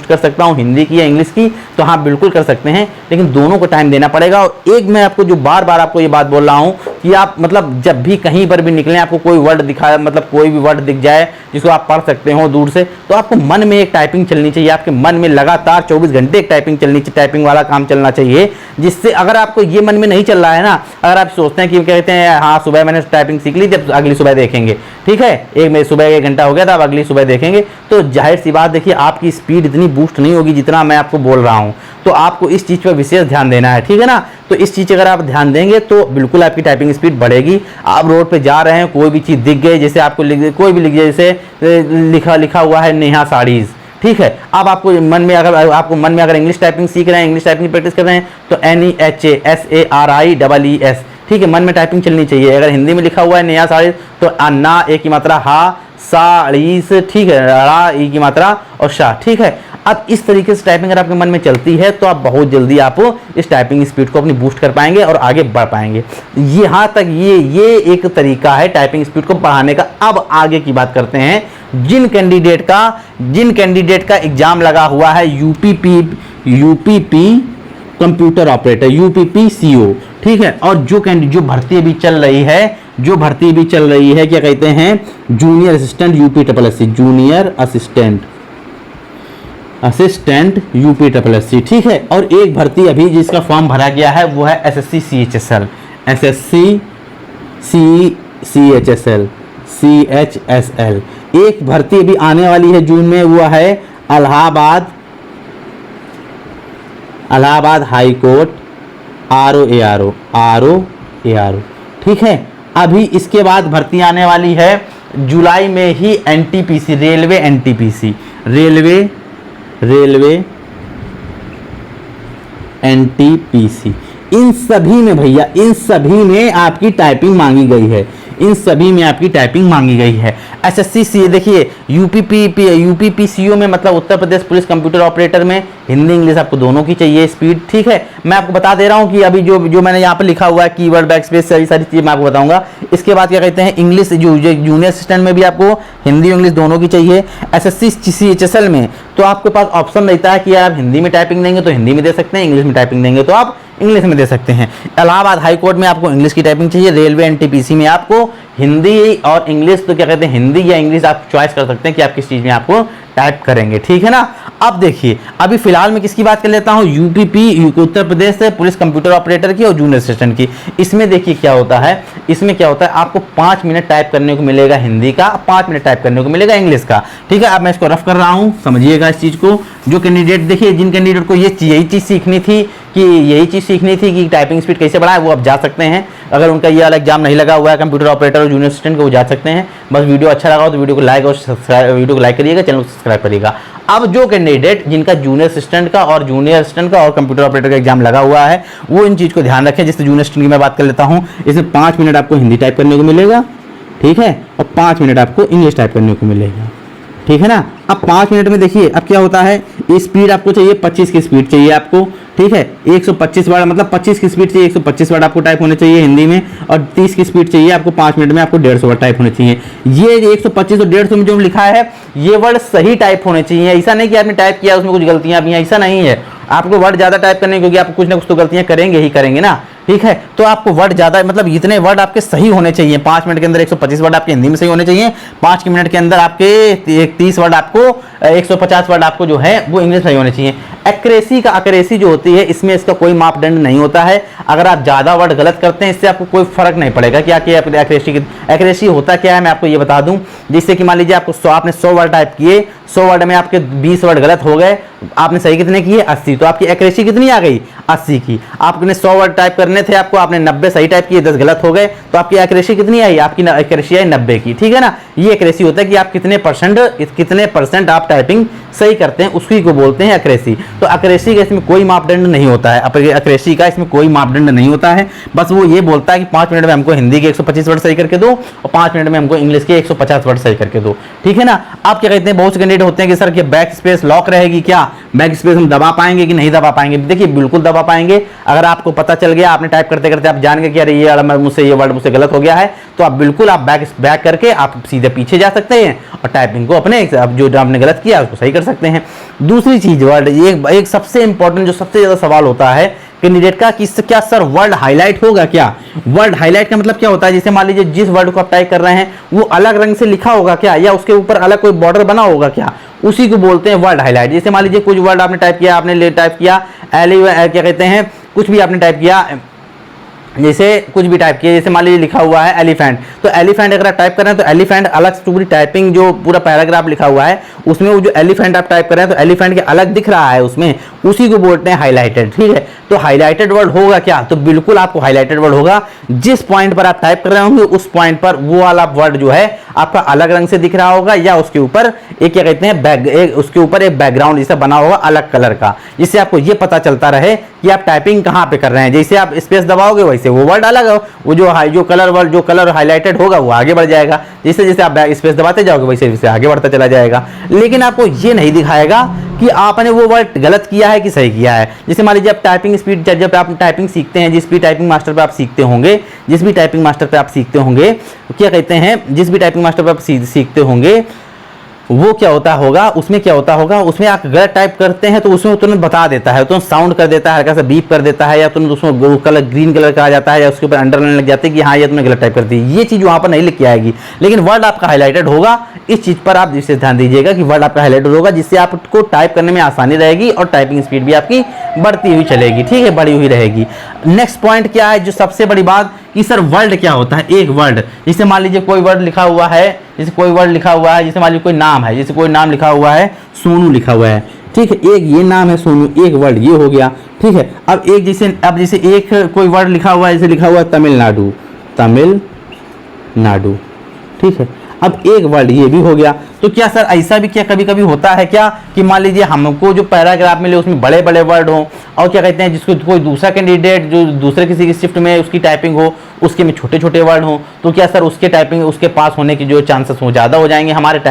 कर सकता हूँ, हिंदी की या इंग्लिश की, तो हाँ बिल्कुल कर सकते हैं, लेकिन दोनों को टाइम देना पड़ेगा। और एक मैं आपको जो बार बार आपको ये बात बोल रहा हूँ कि आप मतलब जब भी कहीं पर भी निकलें, आपको कोई वर्ड दिखाए, मतलब कोई भी वर्ड दिख जाए जिसको आप पढ़ सकते हो दूर से, तो आपको मन में एक टाइपिंग चलनी चाहिए, आपके मन में लगातार 24 घंटे एक टाइपिंग चलनी चाहिए, टाइपिंग वाला काम चलना चाहिए। जिससे अगर आपको ये मन में नहीं चल रहा है ना, अगर आप सोचते हैं कि कहते हैं हाँ सुबह मैंने टाइपिंग सीख ली, जब अगली सुबह देखेंगे, ठीक है, सुबह 1 घंटा हो गया था, अब अगली सुबह देखेंगे, तो जाहिर सी बात देखिए आपकी स्पीड इतनी बूस्ट नहीं होगी जितना मैं आपको बोल रहा हूँ। तो आपको इस चीज़ पर विशेष ध्यान देना है, ठीक है ना। तो इस चीज़ अगर आप ध्यान देंगे तो बिल्कुल आपकी टाइपिंग स्पीड बढ़ेगी। आप रोड पे जा रहे हैं, कोई भी चीज़ दिख गई, जैसे आपको कोई भी लिख जाए, जैसे लिखा हुआ है नेहा साड़ीज़, ठीक है। अब आपको मन में अगर इंग्लिश टाइपिंग सीख रहे हैं, इंग्लिश टाइपिंग प्रैक्टिस कर रहे हैं, तो NEHASARIEES, ठीक है, मन में टाइपिंग चलनी चाहिए। अगर हिंदी में लिखा हुआ है नेहा साड़ीज़ तो ना ए की मात्रा हा, साड़ीज़, ठीक है, रा ई की मात्रा और शाह, ठीक है। अब इस तरीके से टाइपिंग अगर आपके मन में चलती है तो आप बहुत जल्दी आप इस टाइपिंग स्पीड को अपनी बूस्ट कर पाएंगे और आगे बढ़ पाएंगे। यहाँ तक ये एक तरीका है टाइपिंग स्पीड को बढ़ाने का। अब आगे की बात करते हैं जिन कैंडिडेट का एग्जाम लगा हुआ है यूपीपी कंप्यूटर ऑपरेटर, UPPCO, ठीक है, और जो भर्ती अभी चल रही है, क्या कहते हैं, junior assistant UPSSC, junior assistant UPSSC, ठीक है। और एक भर्ती अभी जिसका फॉर्म भरा गया है वो है SSC CHSL। एक भर्ती अभी आने वाली है जून में, वो है इलाहाबाद हाई कोर्ट RO, ठीक है। अभी इसके बाद भर्ती आने वाली है जुलाई में ही NTPC, रेलवे NTPC, इन सभी में भैया, आपकी टाइपिंग मांगी गई है, SSC देखिए UPPCO में मतलब Uttar Pradesh police computer operator में हिंदी इंग्लिश आपको दोनों की चाहिए स्पीड, ठीक है। मैं आपको बता दे रहा हूँ कि अभी जो मैंने यहाँ पर लिखा हुआ है कीवर्ड बैकस्पेस सारी चीज़ मैं आपको बताऊंगा। इसके बाद क्या कहते हैं इंग्लिश जूनियर असिस्टेंट में भी आपको हिंदी इंग्लिश दोनों की चाहिए। SSC CHSL में तो आपके पास ऑप्शन रहता है कि आप हिंदी में टाइपिंग देंगे तो हिंदी में दे सकते हैं, इंग्लिश में टाइपिंग देंगे तो आप इंग्लिश में दे सकते हैं। इलाहाबाद हाई कोर्ट में आपको इंग्लिश की टाइपिंग चाहिए, रेलवे NTPC में आपको हिंदी और इंग्लिश, तो क्या कहते हैं हिंदी या इंग्लिश आप चॉइस कर सकते हैं कि आप किस चीज़ में आपको टाइप करेंगे, ठीक है ना। अब देखिए अभी फिलहाल मैं किसकी बात कर लेता हूँ, उत्तर प्रदेश से पुलिस कंप्यूटर ऑपरेटर की और जूनियर असिस्टेंट की। इसमें देखिए क्या होता है, आपको 5 मिनट टाइप करने को मिलेगा हिंदी का, 5 मिनट टाइप करने को मिलेगा इंग्लिश का, ठीक है। अब मैं इसको रफ कर रहा हूँ, समझिएगा इस चीज़ को। जो कैंडिडेट देखिए, जिन कैंडिडेट को यही चीज़ सीखनी थी कि टाइपिंग स्पीड कैसे बढ़ाए, वो अब जा सकते हैं। अगर उनका ये वाला एग्जाम नहीं लगा हुआ है कंप्यूटर ऑपरेटर और जूनियर असिस्टेंट को, वो जा सकते हैं। बस वीडियो अच्छा लगा हो तो वीडियो को लाइक करिएगा, चैनल को सब्सक्राइब करिएगा। अब जो कैंडिडेट जिनका जूनियर असिस्टेंट का और कंप्यूटर ऑपरेटर का एग्जाम लगा हुआ है, वो इन चीज़ को ध्यान रखें। जैसे जूनियर असिस्टेंट की मैं बात कर लेता हूँ, इसमें 5 मिनट आपको हिंदी टाइप करने को मिलेगा, ठीक है, और 5 मिनट आपको इंग्लिश टाइप करने को मिलेगा, ठीक है ना। अब 5 मिनट में देखिए अब क्या होता है, स्पीड आपको चाहिए 25 की स्पीड चाहिए आपको, ठीक है। 125 वर्ड मतलब 25 की स्पीड चाहिए, 125 वर्ड आपको टाइप होने चाहिए हिंदी में, और 30 की स्पीड चाहिए आपको 5 मिनट में आपको 150 वर्ड टाइप होने चाहिए। ये 125 और 150 में जो लिखा है ये वर्ड सही टाइप होने चाहिए, ऐसा नहीं कि आपने टाइप किया उसमें कुछ गलतियां भी हैं, ऐसा नहीं है। आपको वर्ड ज़्यादा टाइप करने, क्योंकि आप कुछ ना कुछ तो गलतियां करेंगे ही करेंगे ना, ठीक है। तो आपको वर्ड ज़्यादा मतलब इतने वर्ड आपके सही होने चाहिए। 5 मिनट के अंदर 125 वर्ड आपके हिंदी में सही होने चाहिए, 5 मिनट के अंदर आपके 30 वर्ड आपको 150 वर्ड आपको जो है वो इंग्लिश सही होने चाहिए। एक्यूरेसी जो होती है इसमें इसका कोई मापदंड नहीं होता है। अगर आप ज़्यादा वर्ड गलत करते हैं इससे आपको कोई फर्क नहीं पड़ेगा कि एक्यूरेसी होता क्या है, मैं आपको ये बता दूं। जिससे कि मान लीजिए आपने 100 वर्ड टाइप किए, 100 वर्ड में आपके 20 वर्ड गलत हो गए, आपने सही कितने किए 80, तो आपकी एक्यूरेसी कितनी आ गई 80 की। आपने 100 वर्ड टाइप करने थे आपको, आपने 90 सही टाइप किए, 10 गलत हो गए, तो आपकी एक्यूरेसी कितनी आई, आपकी एक्यूरेसी आई 90 की, ठीक है ना। ये एक्यूरेसी होता है कि आप कितने परसेंट आप टाइपिंग सही करते हैं, उसी को बोलते हैं एक्यूरेसी। तो एक्यूरेसी का इसमें कोई मापदंड नहीं होता है, एक्यूरेसी का इसमें कोई मापदंड नहीं होता है। बस वो ये बोलता है कि 5 मिनट में हमको हिंदी के 125 वर्ड सही करके दो और 5 मिनट में हमको इंग्लिश के 150 वर्ड सही करके दो, ठीक है ना। आप क्या कहते हैं, बहुत से कैंडिडेट होते हैं कि सर कि बैक स्पेस लॉक रहेगी क्या, बैक स्पेस हम दबा पाएंगे कि नहीं दबा पाएंगे। देखिए बिल्कुल दबा पाएंगे। अगर आपको पता चल गया, आपने टाइप करते करते आप जान गए कि अरे ये वर्ड मुझसे गलत हो गया है, तो आप बिल्कुल आप बैक करके आप सीधे पीछे जा सकते हैं और टाइपिंग को अपने जो आपने गलत किया उसको सही कर सकते हैं। दूसरी चीज वर्ड एक सबसे इंपॉर्टेंट जो सबसे ज्यादा सवाल होता है कैंडिडेट का कि क्या सर वर्ड हाईलाइट होगा क्या। वर्ड हाईलाइट का मतलब क्या होता है, जैसे मान लीजिए जिस वर्ड को आप टाइप कर रहे हैं वो अलग रंग से लिखा होगा क्या, या उसके ऊपर अलग कोई बॉर्डर बना होगा क्या, उसी को बोलते हैं वर्ड हाईलाइट। जैसे मान लीजिए कुछ वर्ड आपने टाइप किया, आपने टाइप किया क्या कहते हैं, कुछ भी आपने टाइप किया, जैसे कुछ भी टाइप किया, जैसे मान लीजिए लिखा हुआ है एलिफेंट, तो एलिफेंट अगर आप टाइप कर रहे हैं तो एलिफेंट अलग से पूरी टाइपिंग जो पूरा पैराग्राफ लिखा हुआ है उसमें वो जो एलिफेंट आप टाइप कर रहे हैं तो एलिफेंट के अलग दिख रहा है उसमें, उसी को बोलते हैं हाईलाइटेड, ठीक है। तो हाईलाइटेड वर्ड होगा क्या, तो बिल्कुल आपको हाईलाइटेड वर्ड होगा जिस पॉइंट पर आप टाइप कर रहे होंगे उस पॉइंट पर वो वाला वर्ड जो है आपका अलग रंग से दिख रहा होगा, या उसके ऊपर एक क्या कहते हैं उसके ऊपर एक बैकग्राउंड जैसा बना होगा अलग कलर का, जिससे आपको ये पता चलता रहे कि आप टाइपिंग कहाँ पे कर रहे हैं। जैसे आप स्पेस दबाओगे वैसे वो वर्ड अलग हो, वो जो कलर हाईलाइटेड होगा वो आगे बढ़ जाएगा, जैसे जैसे आप स्पेस दबाते जाओगे वैसे वैसे आगे बढ़ता चला जाएगा। लेकिन आपको ये नहीं दिखाएगा कि आपने वो वर्ड गलत किया है कि सही किया है। जैसे मान लीजिए आप टाइपिंग स्पीड जब आप टाइपिंग सीखते हैं, जिस भी टाइपिंग मास्टर पे आप सीखते होंगे, क्या कहते हैं, जिस भी टाइपिंग मास्टर पे आप सीखते होंगे वो क्या होता होगा, उसमें क्या होता होगा, उसमें आप गलत टाइप करते हैं तो उसमें तुरंत बता देता है, तुरंत साउंड कर देता है, हल्का सा बीप कर देता है, या तुरंत उसमें कलर ग्रीन कलर का आ जाता है, या उसके ऊपर अंडरलाइन लग जाती है कि हाँ ये तुमने गलत टाइप कर दी। ये चीज़ वहाँ पर नहीं लिख के आएगी, लेकिन वर्ड आपका हाईलाइटेड होगा। इस चीज़ पर आप जिससे ध्यान दीजिएगा कि वर्ड आपका हाईलाइटेड होगा, जिससे आपको टाइप करने में आसानी रहेगी और टाइपिंग स्पीड भी आपकी बढ़ती हुई चलेगी, ठीक है, बढ़ी हुई रहेगी। नेक्स्ट पॉइंट क्या है, जो सबसे बड़ी बात कि सर वर्ड क्या होता है। एक वर्ड, जैसे मान लीजिए कोई वर्ड लिखा हुआ है, जैसे मान लीजिए कोई नाम है, जैसे कोई नाम लिखा हुआ है सोनू लिखा हुआ है, ठीक है, एक ये नाम है सोनू, एक वर्ड ये हो गया, ठीक है। अब जैसे एक कोई वर्ड लिखा हुआ है, जैसे लिखा हुआ है तमिलनाडु, ठीक है। अब एक वर्ड ये भी हो गया। तो क्या सर ऐसा भी क्या कभी कभी होता है क्या कि मान लीजिए हमको जो पैराग्राफ मिले उसमें बड़े बड़े वर्ड हो, और क्या कहते हैं जिसको कोई दूसरा कैंडिडेट जो दूसरे किसी की शिफ्ट में उसकी टाइपिंग हो उसके में छोटे छोटे वर्ड हो, तो क्या सर उसके पास होने की जो चांसेस हो ज़्यादा हो जाएंगे, हमारे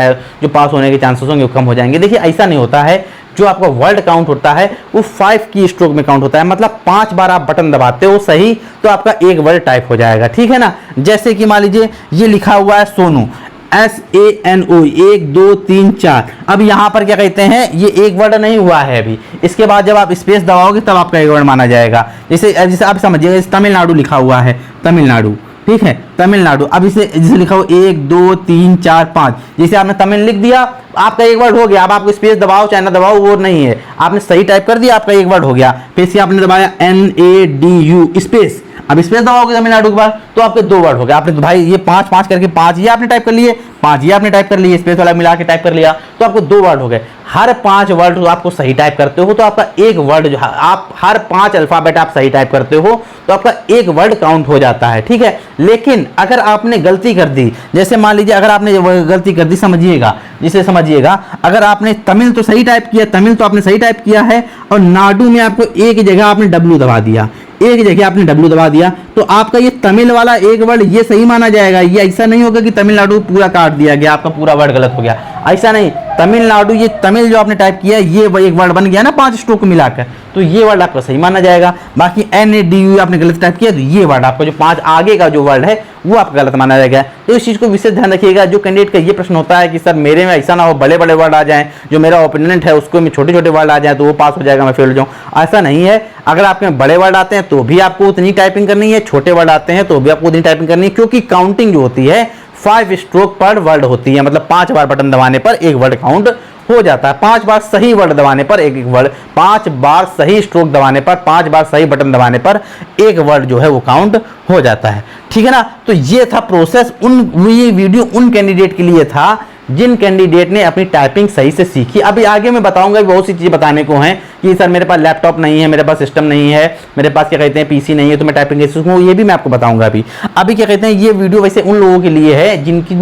जो पास होने के चांसेस होंगे वो कम हो जाएंगे। देखिए ऐसा नहीं होता है। जो आपका वर्ड काउंट होता है वो 5 की स्ट्रोक में काउंट होता है, मतलब 5 बार आप बटन दबाते हो सही तो आपका एक वर्ड टाइप हो जाएगा, ठीक है ना। जैसे कि मान लीजिए ये लिखा हुआ है सोनू, SANO 1 2 3 4। अब यहाँ पर क्या कहते हैं, ये एक वर्ड नहीं हुआ है अभी, इसके बाद जब आप स्पेस दबाओगे तब आपका एक वर्ड माना जाएगा। जैसे आप समझिएगा, तमिलनाडु लिखा हुआ है, तमिलनाडु, ठीक है, तमिलनाडु। अब इसे जैसे लिखा हुआ 1 2 3 4 5, जैसे आपने तमिल लिख दिया आपका एक वर्ड हो गया। अब आपको स्पेस दबाओ चाहे ना दबाओ वो नहीं है, आपने सही टाइप कर दिया आपका एक वर्ड हो गया। फिर से आपने दबाया NADU स्पेस, अब स्पेस दबाओगे तमिलनाडु के बाद तो आपके 2 वर्ड हो गए। आपने तो भाई ये 5 5 करके 5 ये आपने टाइप कर लिए, 5 ये आपने टाइप कर लिए, स्पेस वाला मिला के टाइप कर लिया, तो आपको 2 वर्ड हो गए। हर 5 वर्ड आपको सही टाइप करते हो तो आपका एक वर्ड जो आप हर 5 अल्फाबेट आप सही टाइप करते हो तो आपका एक वर्ड काउंट हो जाता है, ठीक है। लेकिन अगर आपने गलती कर दी, जैसे मान लीजिए अगर आपने गलती कर दी, समझिएगा अगर आपने तमिल तो सही टाइप किया, तमिल तो आपने सही टाइप किया है, और नाडु में आपको एक जगह आपने W दबा दिया, एक जगह आपने W दबा दिया, तो आपका ये तमिल वाला एक वर्ड ये सही माना जाएगा। ये ऐसा नहीं होगा कि तमिलनाडु पूरा काट दिया गया, आपका पूरा वर्ड गलत हो गया, ऐसा नहीं। तमिलनाडु, ये तमिल जो आपने टाइप किया ये एक वर्ड बन गया ना 5 स्ट्रोक को मिलाकर, तो ये वर्ड आपका सही माना जाएगा। बाकी NADU आपने गलत टाइप किया तो ये वर्ड आपका जो 5 आगे का जो वर्ड है वो आपका गलत माना जाएगा। तो इस चीज़ को विशेष ध्यान रखिएगा। जो कैंडिडेट का ये प्रश्न होता है कि सर मेरे में ऐसा ना हो बड़े बड़े वर्ड आ जाएं, जो मेरा ओपोनेंट है उसको में छोटे छोटे वर्ड आ जाए तो वो पास हो जाएगा, मैं फेल हो जाऊँ, ऐसा नहीं है। अगर आपके में बड़े वर्ड आते हैं तो भी आपको उतनी टाइपिंग करनी है, छोटे वर्ड आते हैं तो भी आपको उतनी टाइपिंग करनी है, क्योंकि काउंटिंग जो होती है 5 स्ट्रोक पर वर्ड होती है, मतलब 5 बार बटन दबाने पर एक वर्ड काउंट हो जाता है। 5 बार सही वर्ड दबाने पर एक वर्ड, 5 बार सही स्ट्रोक दबाने पर, 5 बार सही बटन दबाने पर एक वर्ड जो है वो काउंट हो जाता है, ठीक है ना। तो ये था प्रोसेस, ये वीडियो उन कैंडिडेट के लिए था जिन कैंडिडेट ने अपनी टाइपिंग सही से सीखी। अभी आगे मैं बताऊंगा, बहुत सी चीज़ें बताने को हैं कि सर मेरे पास लैपटॉप नहीं है, मेरे पास सिस्टम नहीं है, मेरे पास क्या कहते हैं PC नहीं है, तो मैं टाइपिंग कैसे सीखूँ, ये भी मैं आपको बताऊंगा। अभी क्या कहते हैं, ये वीडियो वैसे उन लोगों के लिए है जिनकी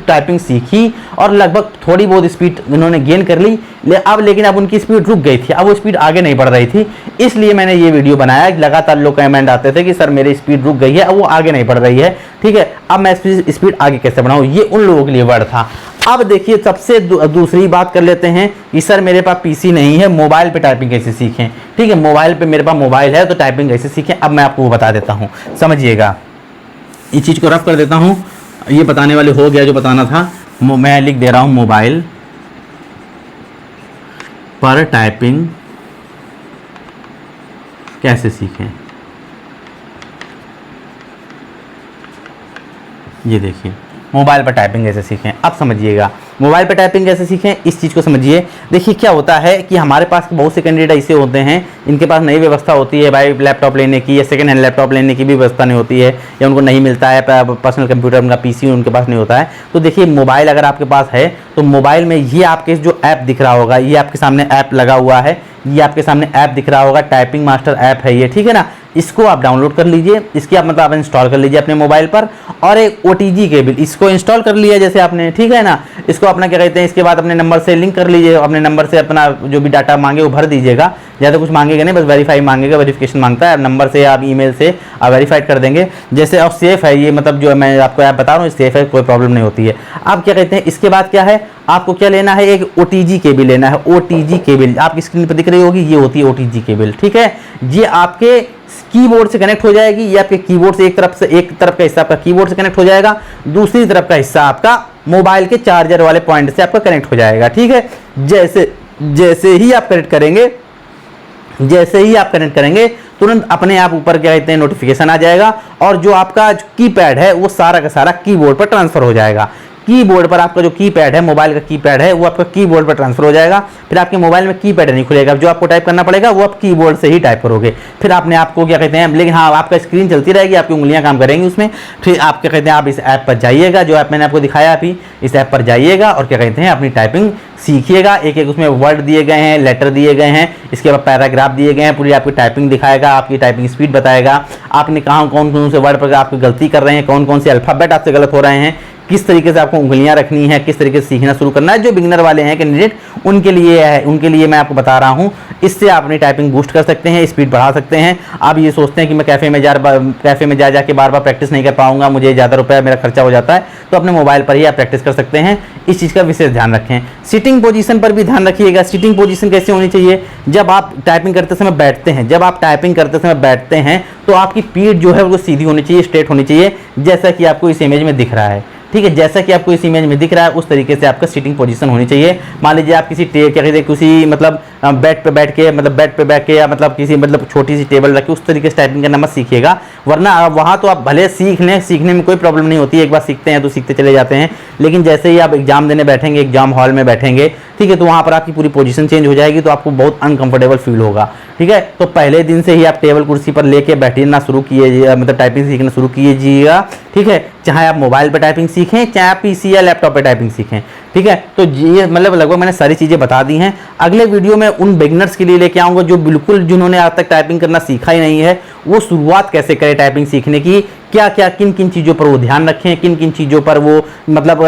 टाइपिंग सीखी और लगभग थोड़ी बहुत स्पीड उन्होंने गेन कर ली, लेकिन अब उनकी स्पीड रुक गई थी, अब वो स्पीड आगे नहीं बढ़ रही थी, इसलिए मैंने ये वीडियो बनाया। लगातार लोग कमेंट आते थे कि सर मेरी स्पीड रुक गई है, अब वो आगे नहीं बढ़ रही है, ठीक है, अब मैं स्पीड आगे कैसे बढ़ाऊँ, ये उन लोगों के लिए वर्ड था। अब देखिए सबसे दूसरी बात कर लेते हैं कि सर मेरे पास PC नहीं है, मोबाइल पे टाइपिंग कैसे सीखें, ठीक है, मोबाइल पे मेरे पास मोबाइल है तो टाइपिंग कैसे सीखें। अब मैं आपको वो बता देता हूँ, समझिएगा। इस चीज़ को रफ कर देता हूँ, ये बताने वाले हो गया जो बताना था। मैं लिख दे रहा हूँ मोबाइल पर टाइपिंग कैसे सीखें। ये देखिए मोबाइल पर टाइपिंग कैसे सीखें। अब समझिएगा मोबाइल पर टाइपिंग कैसे सीखें, इस चीज़ को समझिए। देखिए क्या होता है कि हमारे पास बहुत से कैंडिडेट ऐसे होते हैं इनके पास नई व्यवस्था होती है भाई लैपटॉप लेने की, या सेकंड हैंड लैपटॉप लेने की भी व्यवस्था नहीं होती है, या उनको नहीं मिलता है, पर्सनल कंप्यूटर उनका PC उनके पास नहीं होता है। तो देखिए मोबाइल अगर आपके पास है तो मोबाइल में ये आपके जो ऐप दिख रहा होगा, ये आपके सामने ऐप लगा हुआ है, ये आपके सामने ऐप दिख रहा होगा, टाइपिंग मास्टर ऐप है ये, ठीक है ना। इसको आप डाउनलोड कर लीजिए, इसकी आप मतलब आप इंस्टॉल कर लीजिए अपने मोबाइल पर, और एक OTG केबल इसको इंस्टॉल कर लिया जैसे आपने, ठीक है ना। इसको अपना क्या कहते हैं, इसके बाद अपने नंबर से लिंक कर लीजिए, अपने नंबर से अपना जो भी डाटा मांगे वो भर दीजिएगा, ज़्यादा कुछ मांगेगा नहीं, बस वेरीफाई मांगेगा, वेरिफिकेशन मांगता है, नंबर से आप ईमेल से आप वेरीफाइड कर देंगे जैसे। और सेफ़ है ये, मतलब जो मैं आपको ऐप बता रहा हूँ सेफ़ है, कोई प्रॉब्लम नहीं होती है। आप क्या कहते हैं, इसके बाद क्या है, आपको क्या लेना है, एक OTG केबल लेना है। OTG केबल आपकी स्क्रीन पर दिख रही होगी, ये होती है OTG केबल, ठीक है। ये आपके कीबोर्ड से कनेक्ट हो जाएगी, ये आपके कीबोर्ड से एक तरफ का हिस्सा आपका कीबोर्ड से कनेक्ट हो जाएगा, दूसरी तरफ का हिस्सा आपका मोबाइल के चार्जर वाले पॉइंट से आपका कनेक्ट हो जाएगा, ठीक है। जैसे ही आप कनेक्ट करेंगे तुरंत अपने आप ऊपर क्या कहते हैं नोटिफिकेशन आ जाएगा, और जो आपका कीपैड है वो सारा का सारा कीबोर्ड पर ट्रांसफर हो जाएगा। कीबोर्ड पर आपका जो कीपैड है, मोबाइल का कीपैड है, वो आपका कीबोर्ड पर ट्रांसफर हो जाएगा। फिर आपके मोबाइल में कीपैड नहीं खुलेगा, जो आपको टाइप करना पड़ेगा वो आप कीबोर्ड से ही टाइप करोगे। फिर आपने आपको क्या कहते हैं, लेकिन हाँ आपका स्क्रीन चलती रहेगी, आपकी उंगलियां काम करेंगी उसमें। फिर आप क्या कहते हैं, आप इस ऐप पर जाइएगा, जो ऐप मैंने आपको दिखाया अभी, इस ऐप पर जाइएगा और क्या कहते हैं अपनी टाइपिंग सीखिएगा। एक एक उसमें वर्ड दिए गए हैं, लेटर दिए गए हैं, इसके बाद पैराग्राफ दिए गए हैं, पूरी आपकी टाइपिंग दिखाएगा, आपकी टाइपिंग स्पीड बताएगा, आपने कहाँ कौन कौन से वर्ड पर आपकी गलती कर रहे हैं, कौन कौन से अल्फ़ाबेट आपसे गलत हो रहे हैं, किस तरीके से आपको उंगलियां रखनी है, किस तरीके से सीखना शुरू करना है। जो बिगिनर वाले हैं कैंडिडेट उनके लिए है, उनके लिए मैं आपको बता रहा हूं। इससे आप अपनी टाइपिंग बूस्ट कर सकते हैं, स्पीड बढ़ा सकते हैं। आप ये सोचते हैं कि मैं कैफ़े में जा जाके बार बार प्रैक्टिस नहीं कर पाऊंगा, मुझे ज़्यादा रुपया मेरा खर्चा हो जाता है, तो अपने मोबाइल पर ही आप प्रैक्टिस कर सकते हैं। इस चीज़ का विशेष ध्यान रखें। सिटिंग पोजीशन पर भी ध्यान रखिएगा। सिटिंग पोजीशन कैसे होनी चाहिए, जब आप टाइपिंग करते समय बैठते हैं, जब आप टाइपिंग करते समय बैठते हैं तो आपकी पीठ जो है वो सीधी होनी चाहिए, स्ट्रेट होनी चाहिए, जैसा कि आपको इस इमेज में दिख रहा है, ठीक है। जैसा कि आपको इस इमेज में दिख रहा है उस तरीके से आपका सीटिंग पोजीशन होनी चाहिए। मान लीजिए आप किसी क्या कहते हैं किसी मतलब बेड पे बैठ के, मतलब बेड पे बैठ के, या मतलब किसी मतलब छोटी सी टेबल रख के उस तरीके से टाइपिंग करना मत सीखिएगा, वरना वहाँ तो आप भले सीख लें, सीखने में कोई प्रॉब्लम नहीं होती है, एक बार सीखते हैं तो सीखते चले जाते हैं। लेकिन जैसे ही आप एग्जाम देने बैठेंगे, एग्जाम हॉल में बैठेंगे, ठीक है, तो वहाँ पर आपकी पूरी पोजीशन चेंज हो जाएगी, तो आपको बहुत अनकंफर्टेबल फील होगा, ठीक है। तो पहले दिन से ही आप टेबल कुर्सी पर लेके बैठना शुरू कीजिए, मतलब टाइपिंग सीखना शुरू कीजिएगा, ठीक है। चाहे आप मोबाइल पर टाइपिंग सीखें, चाहे आप PC या लैपटॉप पर टाइपिंग सीखें, ठीक है। तो ये मतलब लगभग मैंने सारी चीज़ें बता दी हैं। अगले वीडियो में उन बिगिनर्स के लिए लेके आऊँगा जो बिल्कुल जिन्होंने आज तक टाइपिंग करना सीखा ही नहीं है, वो शुरुआत कैसे करें टाइपिंग सीखने की, क्या क्या किन किन चीज़ों पर वो ध्यान रखें, किन किन चीज़ों पर वो मतलब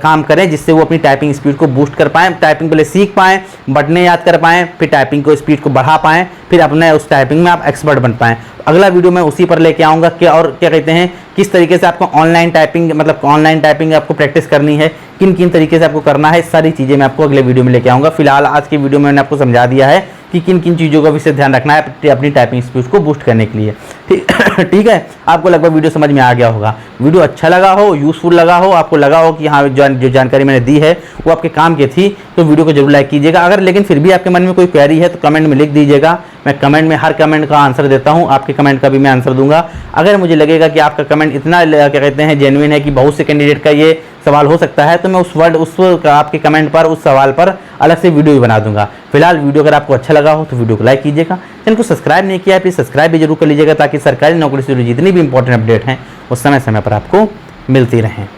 काम करें जिससे वो अपनी टाइपिंग स्पीड को बूस्ट कर पाएँ, टाइपिंग पहले सीख पाएँ, बटनें याद कर पाएँ, फिर टाइपिंग को स्पीड को बढ़ा पाएँ, फिर अपने उस टाइपिंग में आप एक्सपर्ट बन पाएँ। अगला वीडियो मैं उसी पर लेके आऊँगा कि और क्या कहते हैं किस तरीके से आपको ऑनलाइन टाइपिंग मतलब ऑनलाइन टाइपिंग आपको प्रैक्टिस करनी है, किन किन तरीके से आपको करना है, सारी चीज़ें मैं आपको अगले वीडियो में लेके आऊँगा। फिलहाल आज की वीडियो में मैंने आपको समझा दिया है कि किन किन चीज़ों का विशेष ध्यान रखना है अपनी टाइपिंग स्पीड को बूस्ट करने के लिए। ठीक है, आपको लगभग वीडियो समझ में आ गया होगा। वीडियो अच्छा लगा हो, यूज़फुल लगा हो, आपको लगा हो कि हाँ जो जानकारी मैंने दी है वो आपके काम की थी, तो वीडियो को जरूर लाइक कीजिएगा। अगर लेकिन फिर भी आपके मन में कोई क्वेरी है तो कमेंट में लिख दीजिएगा। मैं कमेंट में हर कमेंट का आंसर देता हूँ, आपके कमेंट का भी मैं आंसर दूंगा। अगर मुझे लगेगा कि आपका कमेंट इतना क्या कहते हैं जेन्युइन है कि बहुत से कैंडिडेट का ये सवाल हो सकता है, तो मैं उस आपके कमेंट पर उस सवाल पर अलग से वीडियो भी बना दूंगा। फिलहाल वीडियो अगर आपको अच्छा लगा हो तो वीडियो को लाइक कीजिएगा। चैनल को सब्सक्राइब नहीं किया है प्लीज़ सब्सक्राइब भी जरूर कर लीजिएगा, ताकि सरकारी नौकरी से जुड़ी जितनी भी इंपॉर्टेंट अपडेट हैं वो समय समय पर आपको मिलती रहें।